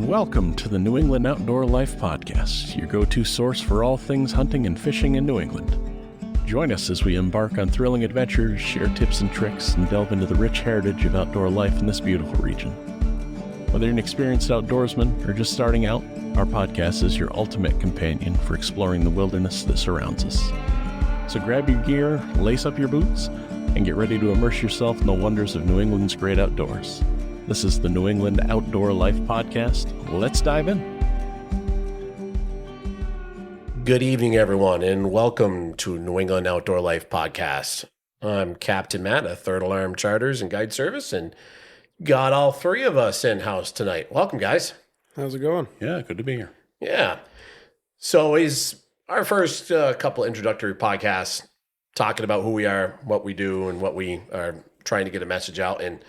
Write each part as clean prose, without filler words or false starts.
Welcome to the New England Outdoor Life Podcast, your go-to source for all things hunting and fishing in New England. Join us as we embark on thrilling adventures, share tips and tricks, and delve into the rich heritage of outdoor life in this beautiful region. Whether you're an experienced outdoorsman or just starting out, our podcast is your ultimate companion for exploring the wilderness that surrounds us. So grab your gear, lace up your boots, and get ready to immerse yourself in the wonders of New England's great outdoors. This is the New England Outdoor Life Podcast. Let's dive in. Good evening, everyone, and welcome to New England Outdoor Life Podcast. I'm Captain Matt of Third Alarm Charters and Guide Service, and got all three of us in-house tonight. Welcome, guys. How's it going? Yeah, good to be here. Yeah. So is our first couple introductory podcasts talking about who we are, what we do, and what we are trying to get a message out. And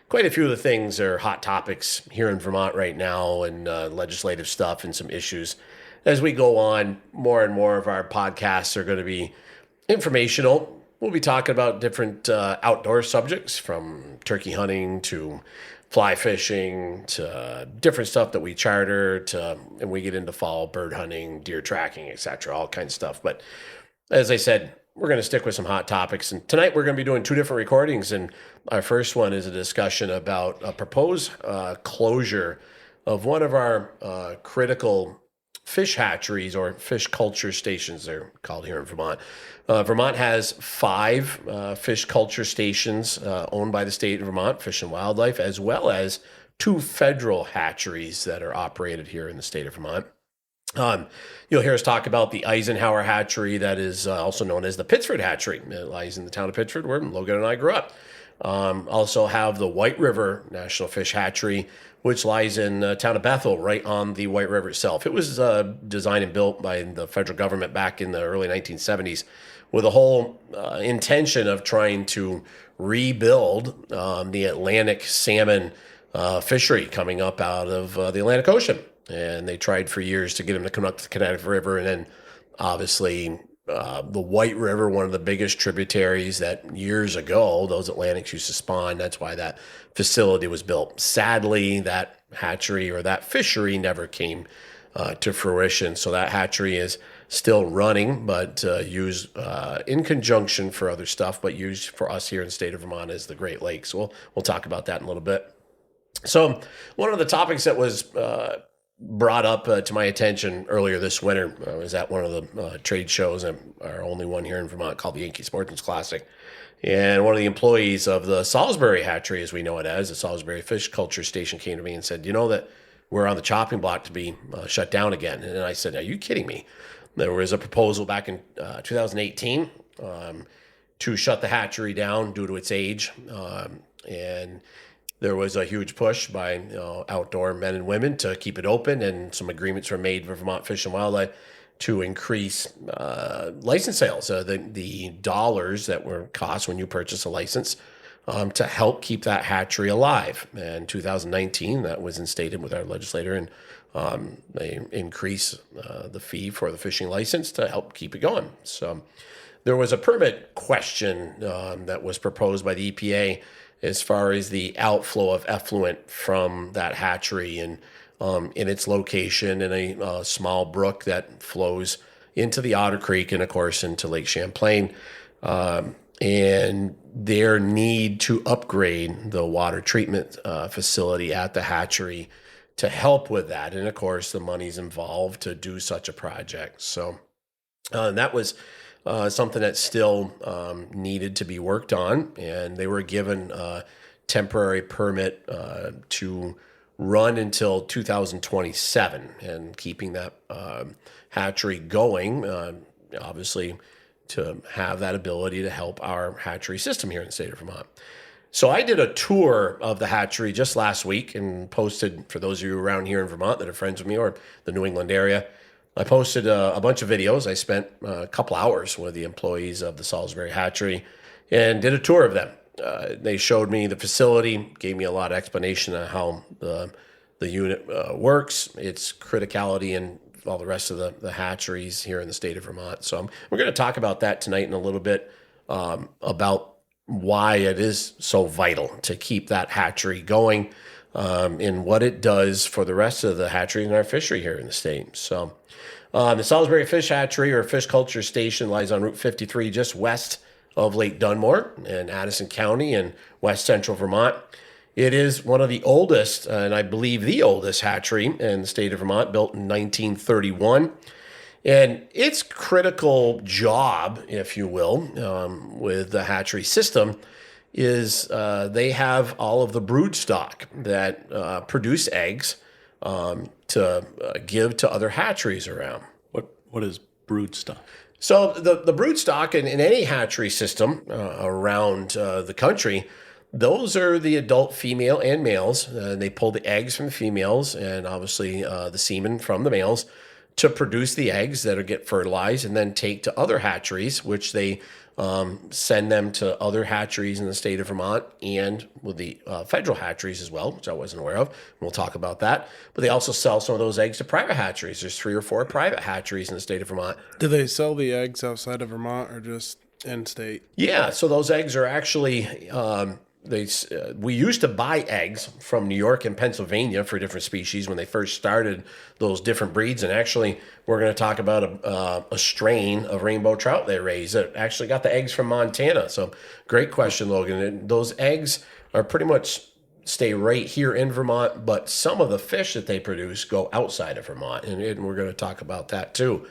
quite a few of the things are hot topics here in Vermont right now, and legislative stuff and some issues. As we go on, more and more of our podcasts are going to be informational. We'll be talking about different outdoor subjects, from turkey hunting to fly fishing to different stuff that we charter and we get into fall bird hunting, deer tracking, etc., all kinds of stuff. But as I said, we're going to stick with some hot topics. And tonight we're going to be doing two different recordings. And our first one is a discussion about a proposed closure of one of our critical fish hatcheries, or fish culture stations, they're called here in Vermont. Vermont has 5 fish culture stations owned by the state of Vermont, Fish and Wildlife, as well as 2 federal hatcheries that are operated here in the state of Vermont. You'll hear us talk about the Eisenhower Hatchery, that is also known as the Pittsford Hatchery. It lies in the town of Pittsford, where Logan and I grew up. Also have the White River National Fish Hatchery, which lies in the town of Bethel, right on the White River itself. It was designed and built by the federal government back in the early 1970s with a whole intention of trying to rebuild the Atlantic salmon fishery coming up out of the Atlantic Ocean. And they tried for years to get them to come up to the Connecticut River. And then obviously the White River, one of the biggest tributaries that years ago those Atlantics used to spawn. That's why that facility was built. Sadly, that hatchery or that fishery never came to fruition. So that hatchery is still running, but used in conjunction for other stuff, but used for us here in the state of Vermont as the Great Lakes. We'll talk about that in a little bit. So one of the topics that was brought up to my attention earlier this winter. I was at one of the trade shows, our only one here in Vermont, called the Yankee Sportsman's Classic. And one of the employees of the Salisbury Hatchery, as we know it as, the Salisbury Fish Culture Station, came to me and said, "You know that we're on the chopping block to be shut down again?" And I said, "Are you kidding me?" There was a proposal back in 2018 to shut the hatchery down due to its age. And there was a huge push by outdoor men and women to keep it open, and some agreements were made with Vermont Fish and Wildlife to increase license sales, the dollars that were cost when you purchase a license, to help keep that hatchery alive. And in 2019, that was instated with our legislator, and they increased the fee for the fishing license to help keep it going. So there was a permit question that was proposed by the EPA as far as the outflow of effluent from that hatchery, and in its location in a small brook that flows into the Otter Creek and, of course, into Lake Champlain, and their need to upgrade the water treatment facility at the hatchery to help with that. And, of course, the money's involved to do such a project. So that was something that still needed to be worked on, and they were given a temporary permit to run until 2027, and keeping that hatchery going, obviously to have that ability to help our hatchery system here in the state of Vermont. So I did a tour of the hatchery just last week and posted, for those of you around here in Vermont that are friends with me or the New England area, I posted a bunch of videos. I spent a couple hours with the employees of the Salisbury Hatchery and did a tour of them. They showed me the facility, gave me a lot of explanation on how the unit works, its criticality, and all the rest of the hatcheries here in the state of Vermont. So we're going to talk about that tonight in a little bit, about why it is so vital to keep that hatchery going, in what it does for the rest of the hatchery and our fishery here in the state. So the Salisbury Fish Hatchery or Fish Culture Station lies on Route 53 just west of Lake Dunmore in Addison County in west central Vermont. It is one of the oldest, and I believe the oldest hatchery in the state of Vermont, built in 1931. And its critical job, if you will, with the hatchery system is they have all of the brood stock that produce eggs to give to other hatcheries around. What is brood stock? So the brood stock in any hatchery system around the country, those are the adult female and males. They pull the eggs from the females and obviously the semen from the males to produce the eggs that get fertilized and then take to other hatcheries, which they send them to other hatcheries in the state of Vermont and with the federal hatcheries as well, which I wasn't aware of. We'll talk about that. But they also sell some of those eggs to private hatcheries. There's 3 or 4 private hatcheries in the state of Vermont. Do they sell the eggs outside of Vermont or just in state? Yeah, so those eggs are actually we used to buy eggs from New York and Pennsylvania for different species when they first started those different breeds. And actually, we're going to talk about a strain of rainbow trout they raise that actually got the eggs from Montana. So great question, Logan. And those eggs are pretty much stay right here in Vermont, but some of the fish that they produce go outside of Vermont. And we're going to talk about that too.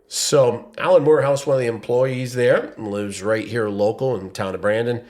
So Alan Morehouse, one of the employees there, lives right here local in the town of Brandon.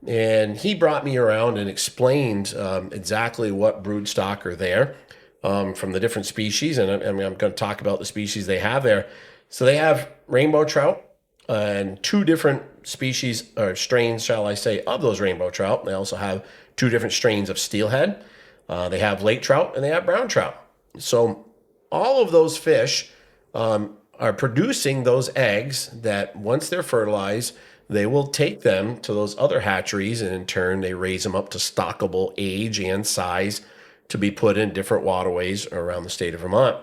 And he brought me around and explained exactly what brood stock are there from the different species. And I'm going to talk about the species they have there. So they have rainbow trout and 2 different species or strains, shall I say, of those rainbow trout. They also have 2 different strains of steelhead. They have lake trout and they have brown trout. So all of those fish are producing those eggs that once they're fertilized, they will take them to those other hatcheries, and in turn, they raise them up to stockable age and size to be put in different waterways around the state of Vermont.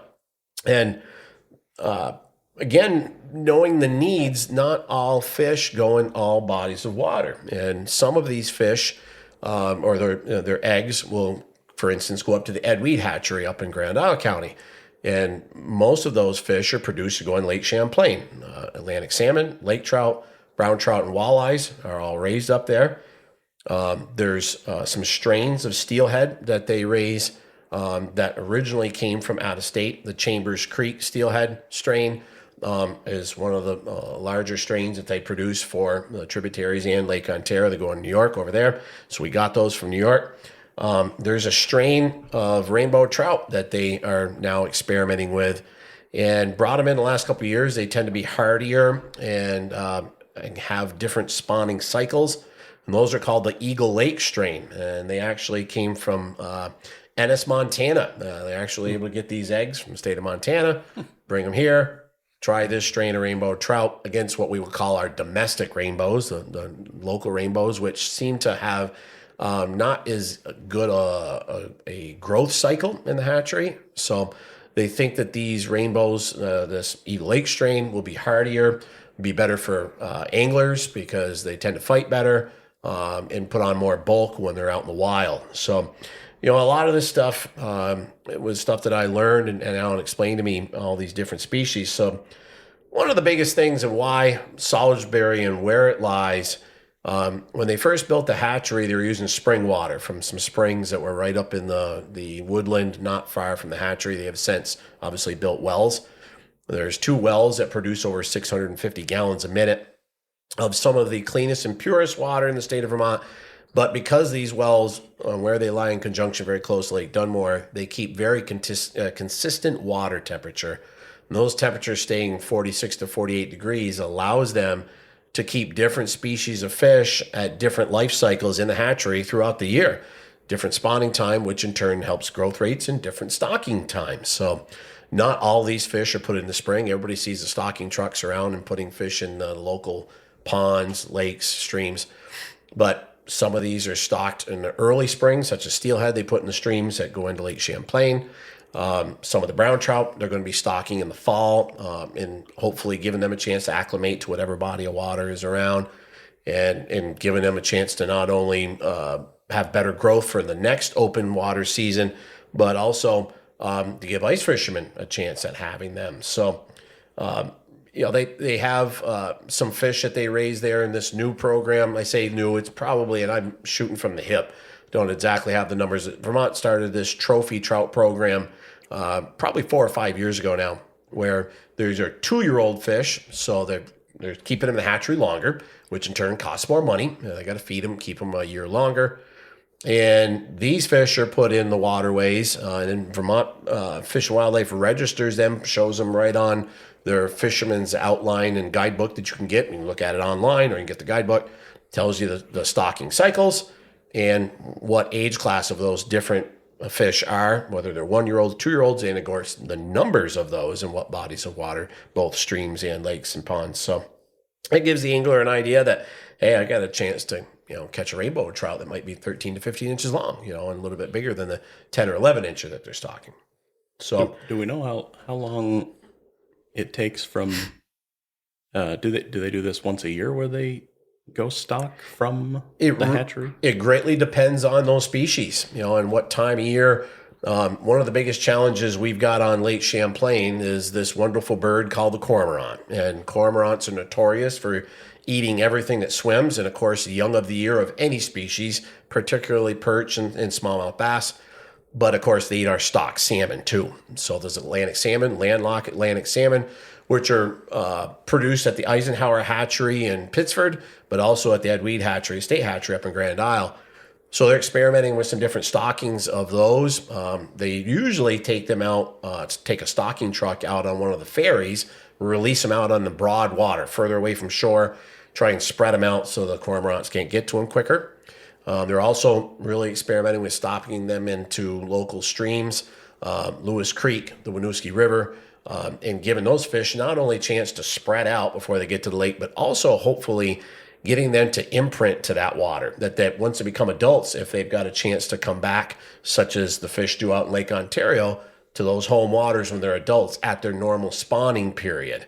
And again, knowing the needs, not all fish go in all bodies of water. And some of these fish or their eggs will, for instance, go up to the Ed Weed Hatchery up in Grand Isle County. And most of those fish are produced to go in Lake Champlain. Atlantic salmon, lake trout, brown trout, and walleyes are all raised up there. There's some strains of steelhead that they raise that originally came from out of state. The Chambers Creek steelhead strain is one of the larger strains that they produce for the tributaries and Lake Ontario. They go in New York over there. So we got those from New York. There's a strain of rainbow trout that they are now experimenting with and brought them in the last couple of years. They tend to be hardier and have different spawning cycles. And those are called the Eagle Lake strain. And they actually came from Ennis, Montana. They're actually able to get these eggs from the state of Montana, bring them here, try this strain of rainbow trout against what we would call our domestic rainbows, the local rainbows, which seem to have not as good a growth cycle in the hatchery. So they think that these rainbows, this Eagle Lake strain, will be hardier, be better for anglers because they tend to fight better and put on more bulk when they're out in the wild. So, a lot of this stuff, it was stuff that I learned and Alan explained to me all these different species. So one of the biggest things of why Salisbury and where it lies, when they first built the hatchery, they were using spring water from some springs that were right up in the woodland, not far from the hatchery. They have since obviously built wells. There's 2 wells that produce over 650 gallons a minute of some of the cleanest and purest water in the state of Vermont. But because these wells, where they lie in conjunction very close to Lake Dunmore, they keep very consistent water temperature. And those temperatures staying 46 to 48 degrees allows them to keep different species of fish at different life cycles in the hatchery throughout the year. Different spawning time, which in turn helps growth rates and different stocking times. So not all these fish are put in the spring. Everybody sees the stocking trucks around and putting fish in the local ponds, lakes, streams. But some of these are stocked in the early spring, such as steelhead they put in the streams that go into Lake Champlain. Some of the brown trout, they're going to be stocking in the fall and hopefully giving them a chance to acclimate to whatever body of water is around and giving them a chance to not only have better growth for the next open water season, but also to give ice fishermen a chance at having them. So, they have some fish that they raise there in this new program. I say new, it's probably, and I'm shooting from the hip, don't exactly have the numbers. Vermont started this trophy trout program probably 4 or 5 years ago now, where these are 2-year-old fish, so they're keeping them in the hatchery longer, which in turn costs more money. They got to feed them, keep them a year longer. And these fish are put in the waterways, and in Vermont, Fish and Wildlife registers them, shows them right on their fisherman's outline and guidebook that you can get. You can look at it online, or you can get the guidebook. It tells you the stocking cycles and what age class of those different fish are, whether they're 1-year-olds, 2-year-olds, and of course the numbers of those and what bodies of water, both streams and lakes and ponds. So it gives the angler an idea that, hey, I got a chance to catch a rainbow trout that might be 13 to 15 inches long, and a little bit bigger than the 10 or 11 incher that they're stocking. So do we know how long it takes from do they do this once a year where they go stock from the hatchery? It greatly depends on those species, and what time of year. One of the biggest challenges we've got on Lake Champlain is this wonderful bird called the cormorant. And cormorants are notorious for eating everything that swims. And of course, young of the year of any species, particularly perch and smallmouth bass. But of course, they eat our stock salmon too. So there's Atlantic salmon, landlocked Atlantic salmon, which are produced at the Eisenhower Hatchery in Pittsford, but also at the Ed Weed Hatchery, State Hatchery up in Grand Isle. So they're experimenting with some different stockings of those. They usually take them out, take a stocking truck out on one of the ferries, release them out on the broad water, further away from shore, try and spread them out so the cormorants can't get to them quicker. They're also really experimenting with stocking them into local streams, Lewis Creek, the Winooski River, and giving those fish not only a chance to spread out before they get to the lake, but also hopefully getting them to imprint to that water, that once they become adults, if they've got a chance to come back, such as the fish do out in Lake Ontario, to those home waters when they're adults at their normal spawning period.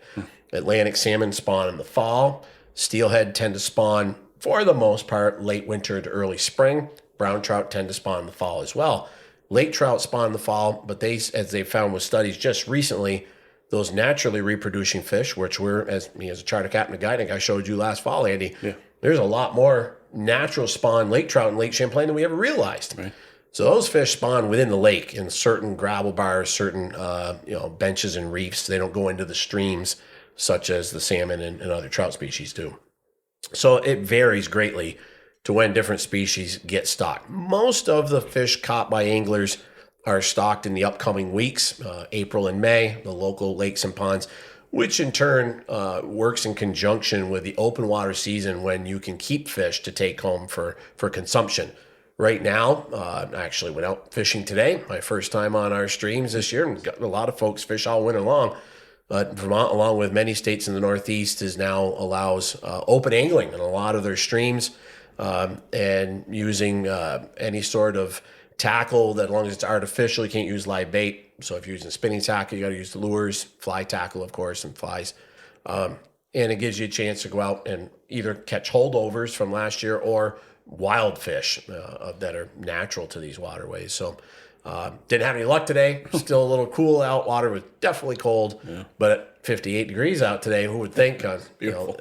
Atlantic salmon spawn in the fall. Steelhead tend to spawn, for the most part, late winter to early spring. Brown trout tend to spawn in the fall as well. Lake trout spawn in the fall, but as they found with studies just recently, those naturally reproducing fish, which as a charter captain and guide, I showed you last fall, Andy, there's a lot more natural spawn lake trout in Lake Champlain than we ever realized. Right. So those fish spawn within the lake in certain gravel bars, certain benches and reefs. They don't go into the streams such as the salmon and other trout species do. So it varies greatly to when different species get stocked. Most of the fish caught by anglers are stocked in the upcoming weeks, April and May, the local lakes and ponds, which in turn works in conjunction with the open water season when you can keep fish to take home for consumption. Right now, I actually went out fishing today, my first time on our streams this year, and got a lot of folks fish all winter long. But Vermont, along with many states in the Northeast, now allows open angling in a lot of their streams, and using any sort of tackle that, as long as it's artificial, you can't use live bait. So if you're using spinning tackle, you got to use the lures, fly tackle, of course, and flies. And it gives you a chance to go out and either catch holdovers from last year or wild fish that are natural to these waterways. So didn't have any luck today. Still a little cool out. Water was definitely cold, but at 58 degrees out today, who would think on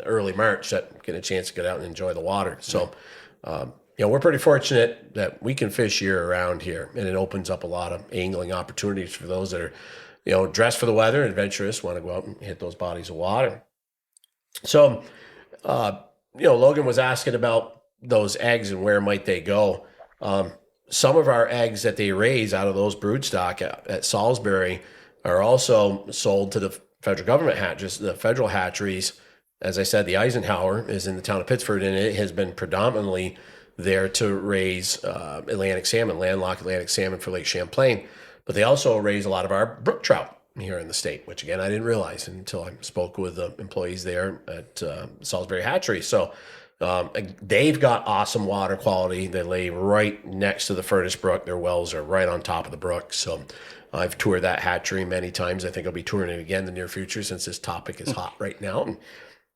early March that get a chance to get out and enjoy the water. So we're pretty fortunate that we can fish year round here, and it opens up a lot of angling opportunities for those that are dressed for the weather, adventurous, want to go out and hit those bodies of water. So Logan was asking about those eggs and where might they go. Some of our eggs that they raise out of those broodstock at Salisbury are also sold to the federal government hatcheries, the federal hatcheries. As I said, the Eisenhower is in the town of Pittsford, and it has been predominantly there to raise Atlantic salmon, landlocked Atlantic salmon for Lake Champlain. But they also raise a lot of our brook trout here in the state, which again, I didn't realize until I spoke with the employees there at Salisbury Hatchery. So they've got awesome water quality. They lay right next to the Furnace Brook. Their wells are right on top of the brook. So I've toured that hatchery many times. I think I'll be touring it again in the near future since this topic is hot right now.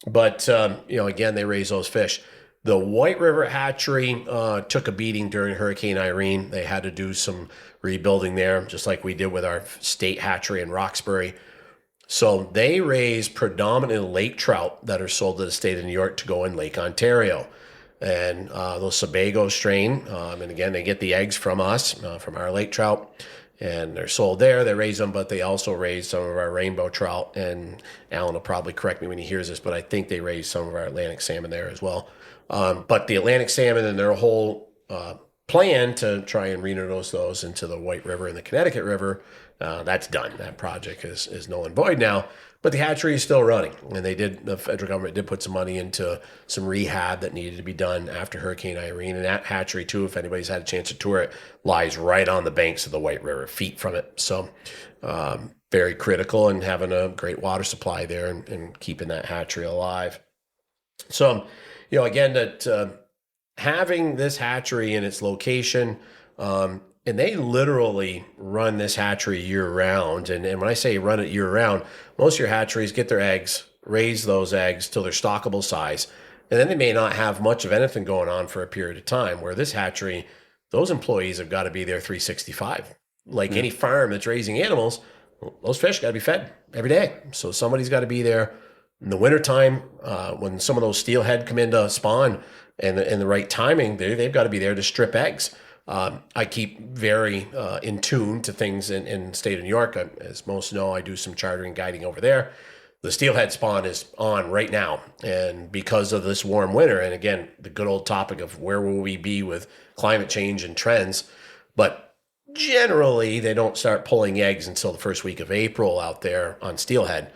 But, again, they raise those fish. The White River Hatchery took a beating during Hurricane Irene. They had to do some rebuilding there, just like we did with our state hatchery in Roxbury. So they raise predominantly lake trout that are sold to the state of New York to go in Lake Ontario. And those Sebago strain, and again, they get the eggs from us, from our lake trout, and they're sold there. They raise them, but they also raise some of our rainbow trout. And Alan will probably correct me when he hears this, but I think they raise some of our Atlantic salmon there as well. But the Atlantic salmon and their whole plan to try and reintroduce those into the White River and the Connecticut River, that's done. That project is null and void now. But the hatchery is still running, and the federal government did put some money into some rehab that needed to be done after Hurricane Irene. And that hatchery, too, if anybody's had a chance to tour it, lies right on the banks of the White River, feet from it. So very critical, and having a great water supply there and keeping that hatchery alive. So, again, that having this hatchery in its location, and they literally run this hatchery year round. And when I say run it year round, most of your hatcheries get their eggs, raise those eggs till they're stockable size. And then they may not have much of anything going on for a period of time, where this hatchery, those employees have got to be there 365. Like any farm that's raising animals, those fish got to be fed every day. So somebody's got to be there in the wintertime, when some of those steelhead come into spawn and the right timing, they've got to be there to strip eggs. I keep very in tune to things in the state of New York. As most know, I do some chartering guiding over there. The steelhead spawn is on right now. And because of this warm winter, and again, the good old topic of where will we be with climate change and trends, but generally they don't start pulling eggs until the first week of April out there on steelhead.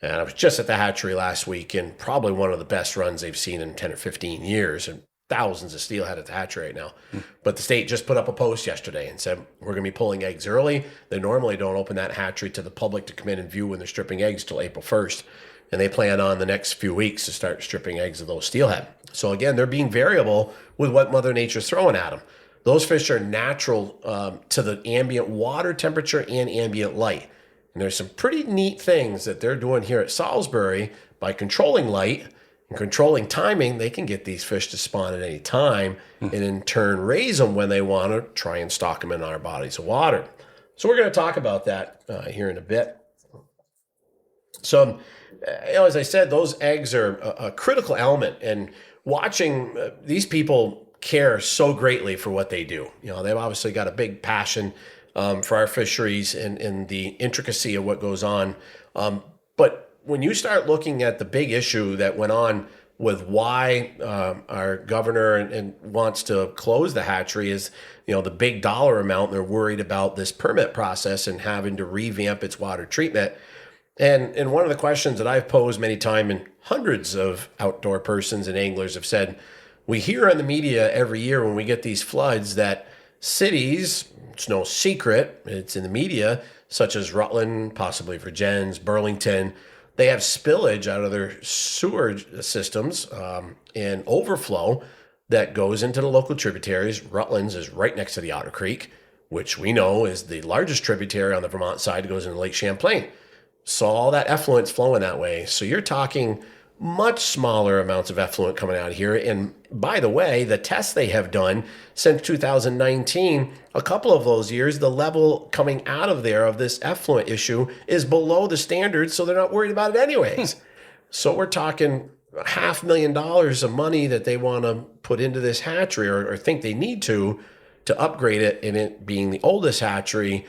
And I was just at the hatchery last week, and probably one of the best runs they've seen in 10 or 15 years. And thousands of steelhead at the hatchery right now. But the state just put up a post yesterday and said, we're going to be pulling eggs early. They normally don't open that hatchery to the public to come in and view when they're stripping eggs till April 1st. And they plan on the next few weeks to start stripping eggs of those steelhead. So again, they're being variable with what Mother Nature's throwing at them. Those fish are natural to the ambient water temperature and ambient light. And there's some pretty neat things that they're doing here at Salisbury by controlling light and controlling timing. They can get these fish to spawn at any time and in turn raise them when they want to try and stock them in our bodies of water. So we're going to talk about that here in a bit. So, as I said, those eggs are a critical element, and watching these people care so greatly for what they do. They've obviously got a big passion for our fisheries and the intricacy of what goes on. But when you start looking at the big issue that went on with why our governor and wants to close the hatchery is, the big dollar amount. They're worried about this permit process and having to revamp its water treatment. And one of the questions that I've posed many times, and hundreds of outdoor persons and anglers have said, we hear on the media every year when we get these floods that cities, it's no secret, it's in the media, such as Rutland, possibly Virgins, Burlington, they have spillage out of their sewer systems and overflow that goes into the local tributaries. Rutland's is right next to the Otter Creek, which we know is the largest tributary on the Vermont side. It goes into Lake Champlain. So all that effluent's flowing that way. So you're talking much smaller amounts of effluent coming out of here. And by the way, the tests they have done since 2019, a couple of those years, the level coming out of there of this effluent issue is below the standards, so they're not worried about it anyways. So we're talking $500,000 of money that they want to put into this hatchery or think they need to upgrade it, and it being the oldest hatchery,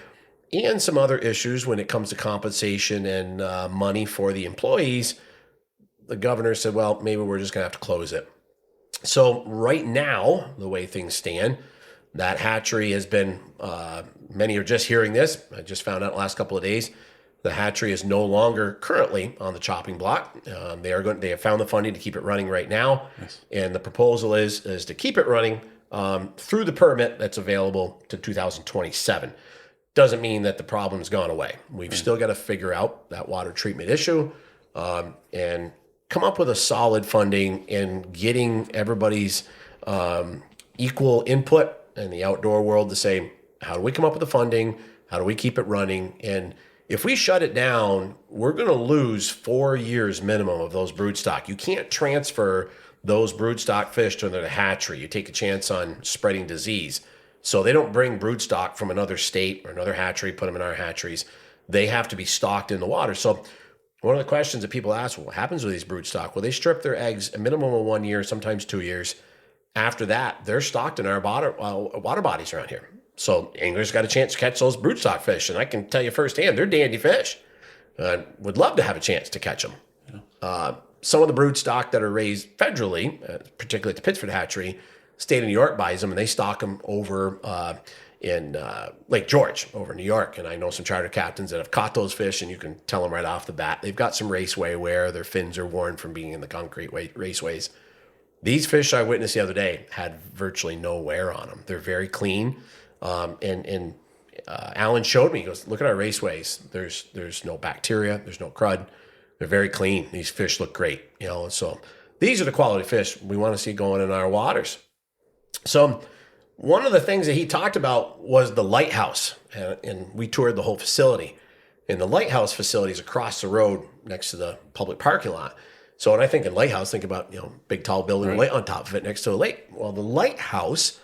and some other issues when it comes to compensation and money for the employees. The governor said, well, maybe we're just going to have to close it. So right now, the way things stand, that hatchery has been, many are just hearing this. I just found out the last couple of days, the hatchery is no longer currently on the chopping block. They have found the funding to keep it running right now. Yes. And the proposal is to keep it running through the permit that's available to 2027. Doesn't mean that the problem's gone away. We've still got to figure out that water treatment issue and come up with a solid funding and getting everybody's equal input in the outdoor world to say, how do we come up with the funding? How do we keep it running? And if we shut it down, we're going to lose 4 years minimum of those broodstock. You can't transfer those broodstock fish to another hatchery. You take a chance on spreading disease. So they don't bring broodstock from another state or another hatchery, put them in our hatcheries. They have to be stocked in the water. So one of the questions that people ask, well, what happens with these broodstock? Well, they strip their eggs a minimum of 1 year, sometimes 2 years. After that, they're stocked in our water bodies around here. So anglers got a chance to catch those broodstock fish. And I can tell you firsthand, they're dandy fish. Would love to have a chance to catch them. Yeah. Some of the broodstock that are raised federally, particularly at the Pittsford Hatchery, state of New York buys them, and they stock them over in Lake George over in New York. And I know some charter captains that have caught those fish, and you can tell them right off the bat. They've got some raceway wear. Their fins are worn from being in the concrete raceways. These fish I witnessed the other day had virtually no wear on them. They're very clean. And Alan showed me, he goes, look at our raceways. There's no bacteria. There's no crud. They're very clean. These fish look great, And so these are the quality fish we want to see going in our waters. So one of the things that he talked about was the lighthouse, and we toured the whole facility. And the lighthouse facility is across the road next to the public parking lot. So when I think of lighthouse, think about, big tall building, light on top of it next to a lake. Well, the lighthouse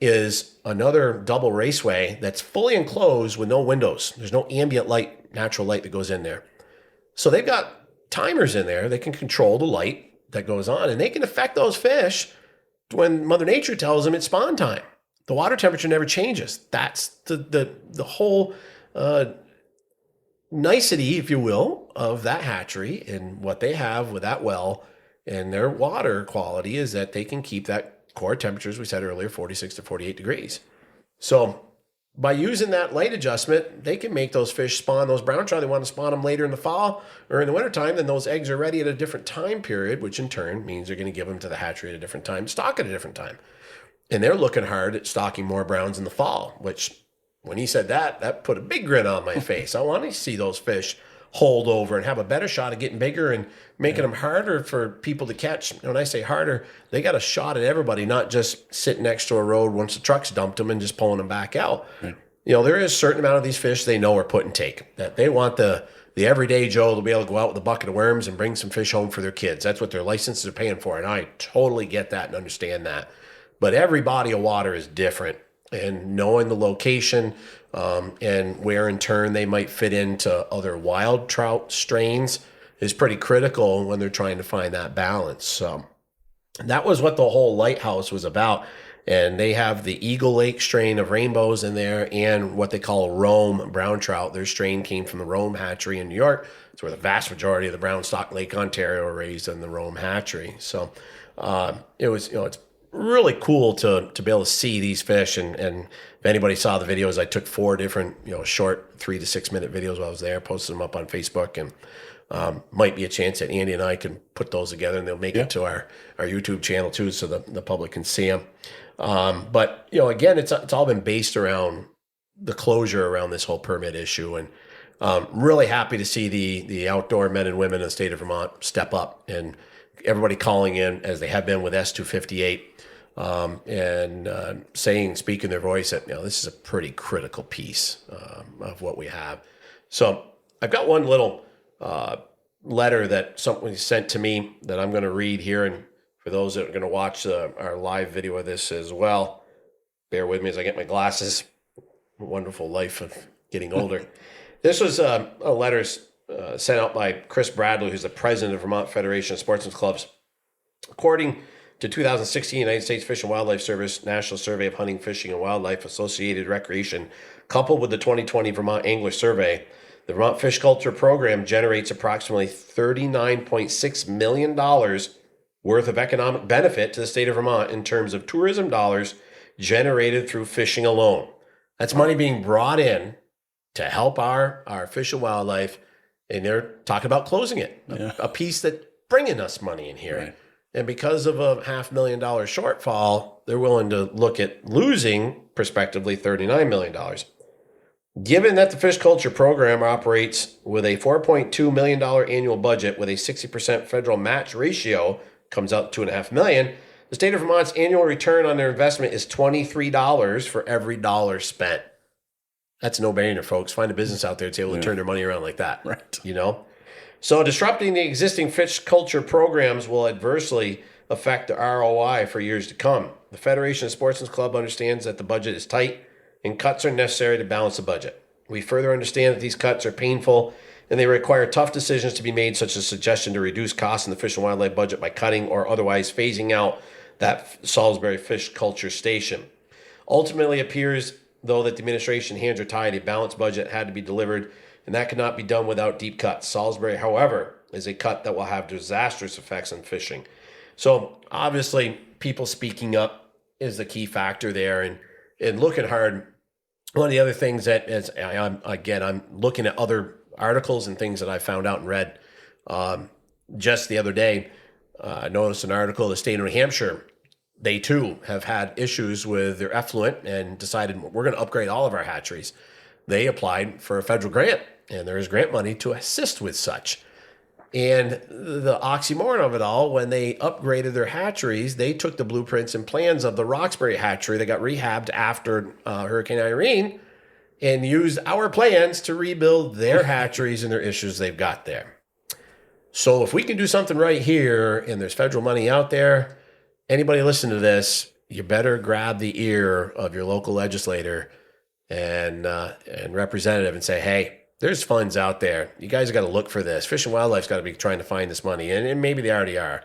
is another double raceway that's fully enclosed with no windows. There's no ambient light, natural light that goes in there. So they've got timers in there. They can control the light that goes on, and they can affect those fish when Mother Nature tells them it's spawn time. The water temperature never changes. That's the whole nicety, if you will, of that hatchery and what they have with that well and their water quality is that they can keep that core temperature, as we said earlier, 46 to 48 degrees. So by using that light adjustment, they can make those fish spawn those brown trout. They want to spawn them later in the fall or in the wintertime, then those eggs are ready at a different time period, which in turn means they're going to give them to the hatchery at a different time, stock at a different time. And they're looking hard at stocking more browns in the fall, which when he said that put a big grin on my face. I want to see those fish hold over and have a better shot of getting bigger and making them harder for people to catch. When I say harder, they got a shot at everybody, not just sitting next to a road once the trucks dumped them and just pulling them back out. Right. There is a certain amount of these fish they know are put and take, that they want the everyday Joe to be able to go out with a bucket of worms and bring some fish home for their kids. That's what their licenses are paying for. And I totally get that and understand that. But every body of water is different. And knowing the location and where in turn they might fit into other wild trout strains is pretty critical when they're trying to find that balance. So that was what the whole lighthouse was about. And they have the Eagle Lake strain of rainbows in there and what they call Rome brown trout. Their strain came from the Rome hatchery in New York. It's where the vast majority of the brown stock Lake Ontario are raised in the Rome hatchery. So it was, it's really cool to be able to see these fish. And if anybody saw the videos, I took 4 different, short 3 to 6 minute videos while I was there, posted them up on Facebook, and might be a chance that Andy and I can put those together and they'll make it to our YouTube channel too, so the public can see them. But again, it's all been based around the closure around this whole permit issue, and really happy to see the outdoor men and women in the state of Vermont step up, and everybody calling in as they have been with S258, and speaking their voice that this is a pretty critical piece of what we have. So I've got one little letter that somebody sent to me that I'm going to read here, and for those that are going to watch our live video of this as well, bear with me as I get my glasses. Wonderful life of getting older. This was a letter sent out by Chris Bradley, who's the president of Vermont Federation of Sportsmen's Clubs. According to 2016 United States Fish and Wildlife Service National Survey of Hunting, Fishing, and Wildlife Associated Recreation, coupled with the 2020 Vermont Angler Survey, the Vermont Fish Culture Program generates approximately $39.6 million worth of economic benefit to the state of Vermont in terms of tourism dollars generated through fishing alone. That's money being brought in to help our fish and wildlife, and they're talking about closing it, a piece that's bringing us money in here. Right. And because of a $500,000 shortfall, they're willing to look at losing, prospectively, $39 million. Given that the fish culture program operates with a $4.2 million annual budget with a 60% federal match ratio, comes out to $2.5 million, the state of Vermont's annual return on their investment is $23 for every dollar spent. That's a no-brainer, folks. Find a business out there that's able to turn their money around like that. Right. So disrupting the existing fish culture programs will adversely affect the ROI for years to come. The Federation of Sportsmen's Club understands that the budget is tight and cuts are necessary to balance the budget. We further understand that these cuts are painful and they require tough decisions to be made, such as a suggestion to reduce costs in the Fish and Wildlife budget by cutting or otherwise phasing out that Salisbury Fish Culture Station. Ultimately, it appears, though, that the administration hands are tied. A balanced budget had to be delivered, and that could not be done without deep cuts. Salisbury, however, is a cut that will have disastrous effects on fishing. So, obviously, people speaking up is the key factor there, and looking hard. One of the other things that is, I'm looking at other articles and things that I found out and read. Just the other day, I noticed an article, the state of New Hampshire, they too have had issues with their effluent and decided we're going to upgrade all of our hatcheries. They applied for a federal grant, and there is grant money to assist with such. And the oxymoron of it all, when they upgraded their hatcheries, they took the blueprints and plans of the Roxbury hatchery that got rehabbed after Hurricane Irene and used our plans to rebuild their hatcheries and their issues they've got there. So if we can do something right here and there's federal money out there, anybody listen to this, you better grab the ear of your local legislator and representative and say, hey, there's funds out there. You guys got to look for this. Fish and Wildlife's got to be trying to find this money, and maybe they already are.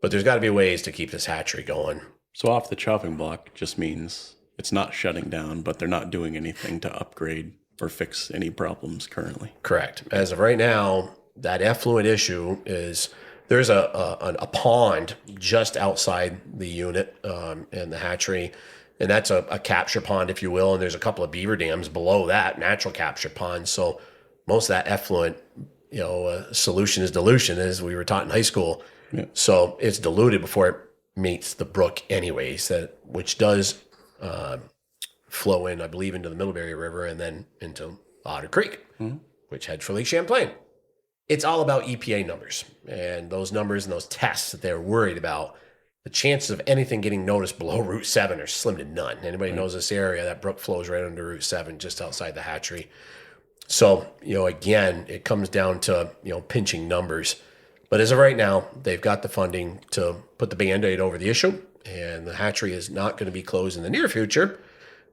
But there's got to be ways to keep this hatchery going. So off the chopping block just means it's not shutting down, but they're not doing anything to upgrade or fix any problems currently. Correct. As of right now, that effluent issue is there's a pond just outside the unit and the hatchery, and that's a capture pond, if you will, and there's a couple of beaver dams below that, natural capture ponds. So most of that effluent, solution is dilution, as we were taught in high school. Yeah. So it's diluted before it meets the brook anyways, which does flow in, I believe, into the Middlebury River and then into Otter Creek, which heads for Lake Champlain. It's all about EPA numbers, and those numbers and those tests that they're worried about. The chances of anything getting noticed below Route 7 are slim to none. Anybody knows this area, that brook flows right under Route 7, just outside the hatchery. So, again, it comes down to, pinching numbers. But as of right now, they've got the funding to put the Band-Aid over the issue, and the hatchery is not going to be closed in the near future.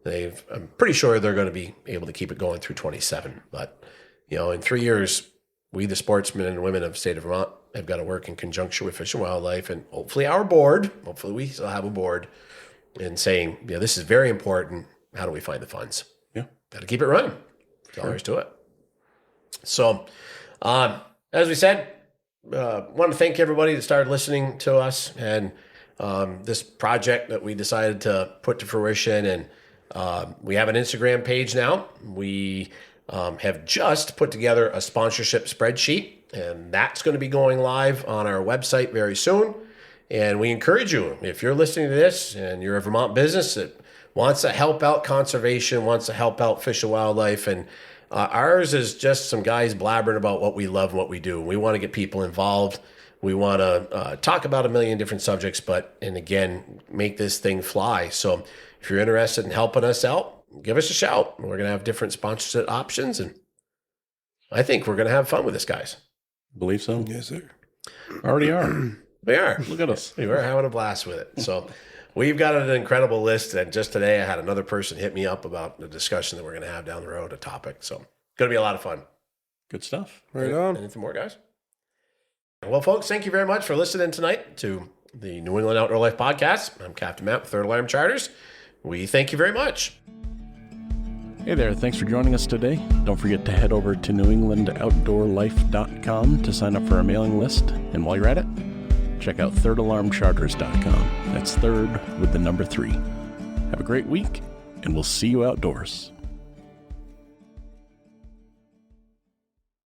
I'm pretty sure they're going to be able to keep it going through 27. But, in 3 years, we, the sportsmen and women of the state of Vermont, have got to work in conjunction with Fish and Wildlife and hopefully our board, hopefully we still have a board, in saying, this is very important. How do we find the funds? Yeah. Got to keep it running. That's all there is to it. So, as we said, want to thank everybody that started listening to us and this project that we decided to put to fruition. And we have an Instagram page now. We have just put together a sponsorship spreadsheet, and that's going to be going live on our website very soon. And we encourage you, if you're listening to this and you're a Vermont business that wants to help out conservation, wants to help out Fish and Wildlife, and ours is just some guys blabbering about what we love and what we do. We want to get people involved. We want to talk about a million different subjects, and again, make this thing fly. So if you're interested in helping us out, give us a shout. We're going to have different sponsorship options, and I think we're going to have fun with this, guys. Believe so? Yes, sir. Already are. We are. Look at us. We're having a blast with it. So we've got an incredible list, and just today I had another person hit me up about the discussion that we're going to have down the road, a topic. So it's going to be a lot of fun. Good stuff. Right on. Anything more, guys? Well, folks, thank you very much for listening tonight to the New England Outdoor Life Podcast. I'm Captain Matt with Third Alarm Charters. We thank you very much. Hey there, thanks for joining us today. Don't forget to head over to neweenglandoutdoorlife.com to sign up for our mailing list. And while you're at it, check out thirdalarmcharters.com. That's third with the number 3. Have a great week, and we'll see you outdoors.